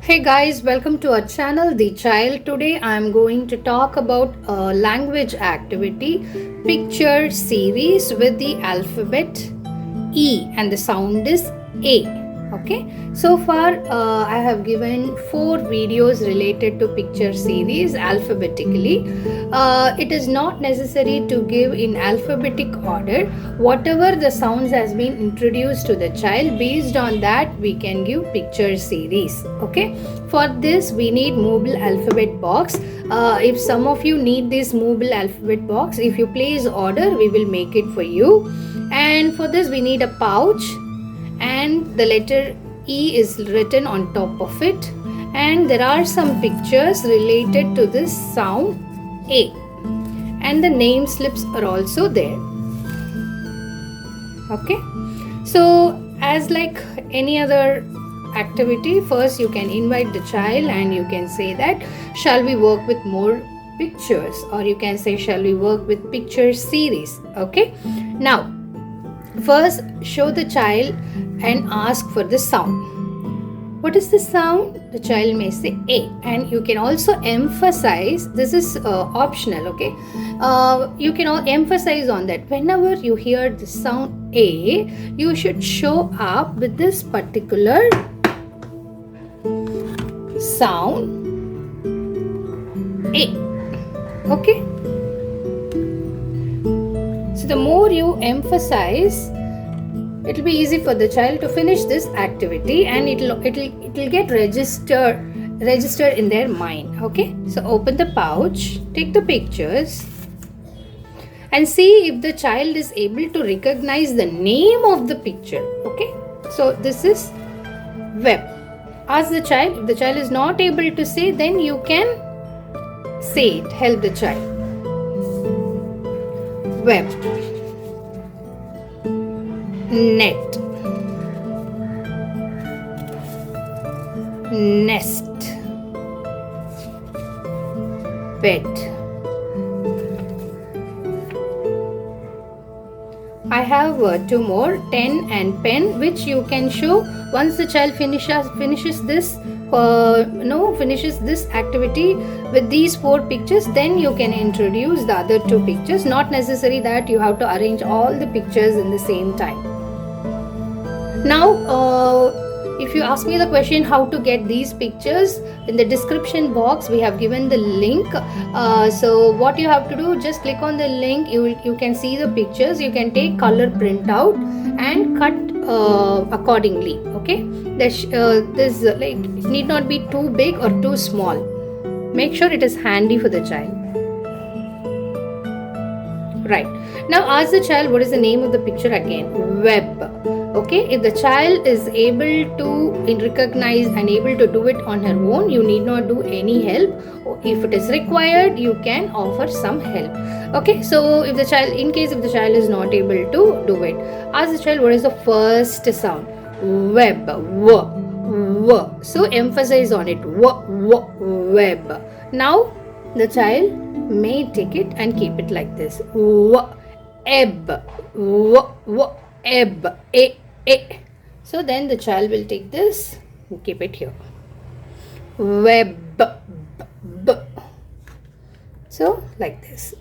Hey guys, welcome to our channel The Child. Today I am going to talk about a language activity picture series with the alphabet E and the sound is A. Okay, so far I have given 4 videos related to picture series alphabetically. It is not necessary to give in alphabetic order. Whatever the sounds has been introduced to the child, based on that we can give picture series. Okay, for this we need mobile alphabet box. If some of you need this mobile alphabet box, if you place order we will make it for you. And for this we need a pouch, and the letter E is written on top of it, and there are some pictures related to this sound A, and the name slips are also there. Okay, so as like any other activity, first you can invite the child and you can say that shall we work with more pictures, or you can say shall we work with picture series. Okay, now first show the child and ask for the sound. What is the sound? The child may say A, and you can also emphasize, this is optional. Okay, you can emphasize on that whenever you hear the sound A, you should show up with this particular sound A. Okay, so the more you emphasize, it will be easy for the child to finish this activity, and it'll get registered in their mind. Okay, so open the pouch, take the pictures, and see if the child is able to recognize the name of the picture. Okay, so this is web. Ask the child. If the child is not able to say, then you can say it. Help the child. Web, net, nest, bed. I have 2 more, 10 and pen, which you can show once the child finishes this activity with these 4 pictures. Then you can introduce the other 2 pictures. Not necessary that you have to arrange all the pictures in the same time. Now if you ask me the question how to get these pictures, in the description box we have given the link. So what you have to do, just click on the link. You can see the pictures. You can take color printout and cut accordingly. Okay, this like it need not be too big or too small. Make sure it is handy for the child. Right, now ask the child what is the name of the picture again. Web. Okay, if the child is able to recognize and able to do it on her own, you need not do any help. If it is required, you can offer some help. Okay, so if the child is not able to do it, ask the child what is the first sound. Web. W. So emphasize on it. Web. Now the child may take it and keep it like this. Ebb. Ebb. A. So then the child will take this and keep it here. Web. B. So like this.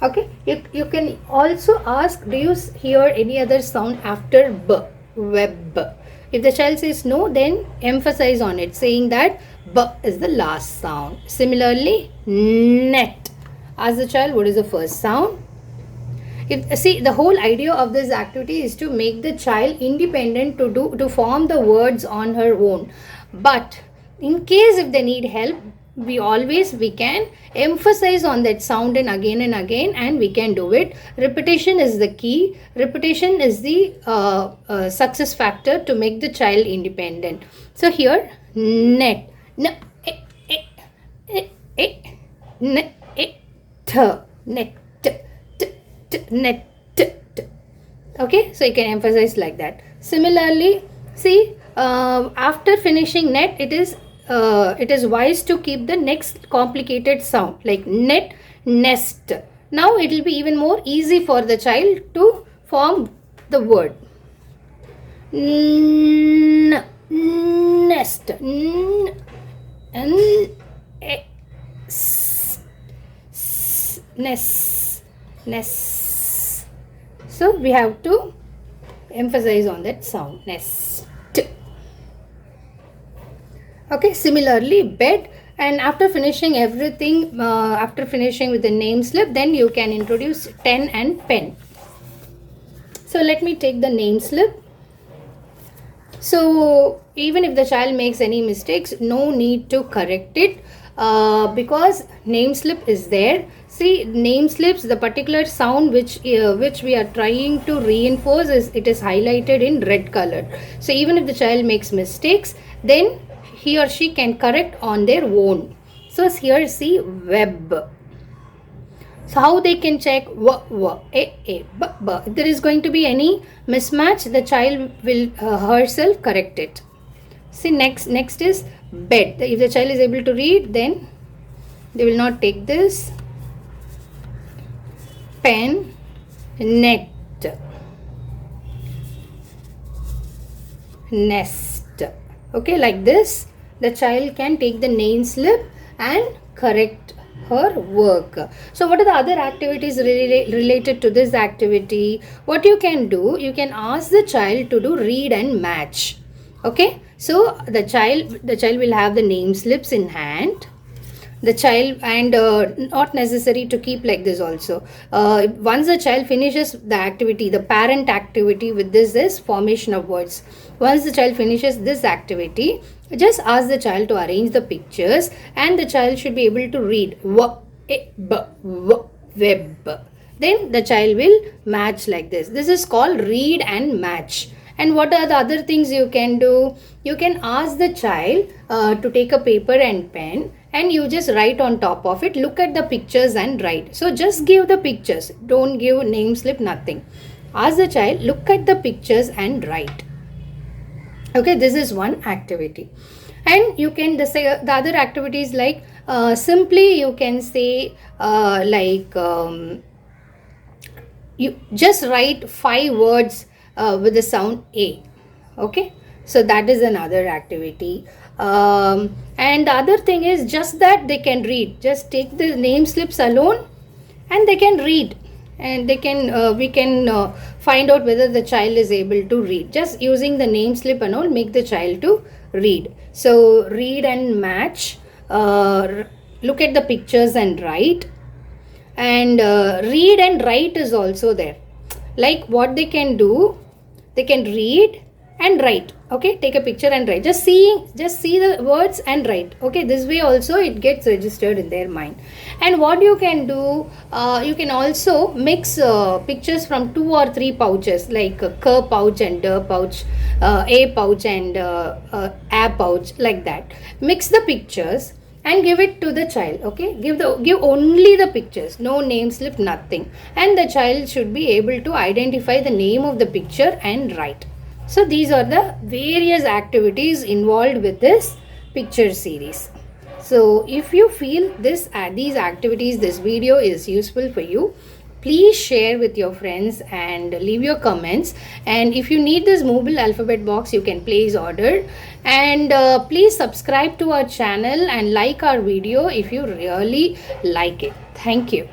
Okay, you can also ask, do you hear any other sound after B? Web. If the child says no, then emphasize on it, saying that B is the last sound. Similarly, net. Ask the child what is the first sound. See, the whole idea of this activity is to make the child independent to form the words on her own. But in case if they need help, we can emphasize on that sound and again, and we can do it. Repetition is the key. Repetition is the success factor to make the child independent. So here, net, net, net. Okay, so you can emphasize like that. Similarly, see, after finishing net, it is wise to keep the next complicated sound like net, nest. Now it will be even more easy for the child to form the word. N, N, N, E, S, S, nest, nest. So we have to emphasize on that sound, nest. Okay, similarly bed. And after finishing everything, after finishing with the name slip, then you can introduce pen and pen. So let me take the name slip. So even if the child makes any mistakes, no need to correct it, because name slip is there. See, name slips, the particular sound which we are trying to reinforce is highlighted in red color. So even if the child makes mistakes, then he or she can correct on their own. So here see web. So how they can check if there is going to be any mismatch, the child will herself correct it. See, next is bed. If the child is able to read, then they will not take this. Pen, net, nest. Okay, like this the child can take the name slip and correct her work. So what are the other activities related to this activity? What you can do, you can ask the child to do read and match. Okay, so the child will have the name slips in hand. The child, and not necessary to keep like this also. Once the child finishes the activity, the parent activity with this is formation of words. Once the child finishes this activity, just ask the child to arrange the pictures, and the child should be able to read web. Then the child will match like this. This is called read and match. And what are the other things you can do? You can ask the child to take a paper and pen, and you just write on top of it. Look at the pictures and write. So just give the pictures. Don't give name slip, nothing. Ask the child, look at the pictures and write. Okay, this is one activity. And you can the other activities like simply you can say you just write 5 words with the sound A. Okay, so that is another activity. And the other thing is just that they can read. Just take the name slips alone and they can read, and they can we can find out whether the child is able to read. Just using the name slip and all, make the child to read. So read and match, look at the pictures and write. And read and write is also there. Like what they can do, they can read and write. Okay, take a picture and write. Just see the words and write. Okay, this way also it gets registered in their mind. And what you can do, you can also mix pictures from 2 or 3 pouches, like a K pouch and D pouch, A pouch and A pouch, like that. Mix the pictures and give it to the child. Okay, give only the pictures, no name slip, nothing. And the child should be able to identify the name of the picture and write. So these are the various activities involved with this picture series. So if you feel these activities, this video is useful for you, please share with your friends and leave your comments. And if you need this mobile alphabet box, you can place order. And please subscribe to our channel and like our video if you really like it. Thank you.